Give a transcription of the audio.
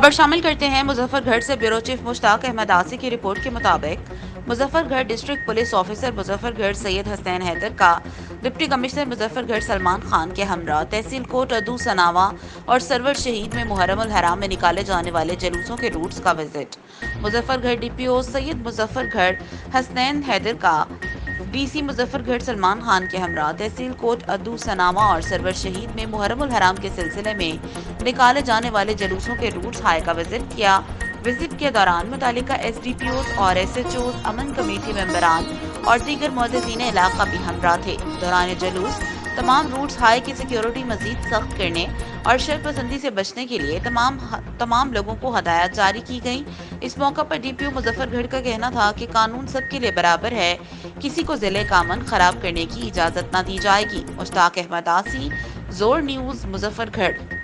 خبر شامل کرتے ہیں مظفر گڑھ سے۔ بیورو چیف مشتاق احمد آسی کی رپورٹ کے مطابق مظفر گڑھ ڈسٹرکٹ پولیس آفیسر مظفر گڑھ سید حسنین حیدر کا ڈپٹی کمشنر مظفر گڑھ سلمان خان کے ہمراہ تحصیل کوٹ ادو سناوا اور سرور شہید میں محرم الحرام میں نکالے جانے والے جلوسوں کے روٹس کا وزٹ۔ مظفر گڑھ ڈی پی او سید مظفر گڑھ حسنین حیدر کا ڈی سی مظفر گڑھ سلمان خان کے ہمراہ تحصیل کوٹ ادو سناوا اور سرور شہید میں محرم الحرام کے سلسلے میں نکالے جانے والے جلوسوں کے روٹس ہائی کا وزٹ کیا۔ وزٹ کے دوران متعلقہ ایس ڈی پی اوز اور ایس ایچ اوز، امن کمیٹی ممبران اور دیگر معززین علاقہ بھی ہمراہ تھے۔ دوران جلوس تمام روٹس ہائی کی سیکیورٹی مزید سخت کرنے اور شر پسندی سے بچنے کے لیے تمام لوگوں کو ہدایات جاری کی گئیں۔ اس موقع پر ڈی پی او مظفر گڑھ کا کہنا تھا کہ قانون سب کے لیے برابر ہے، کسی کو ضلع کا امن خراب کرنے کی اجازت نہ دی جائے گی۔ مشتاق احمد آسی، زور نیوز، مظفر گڑھ۔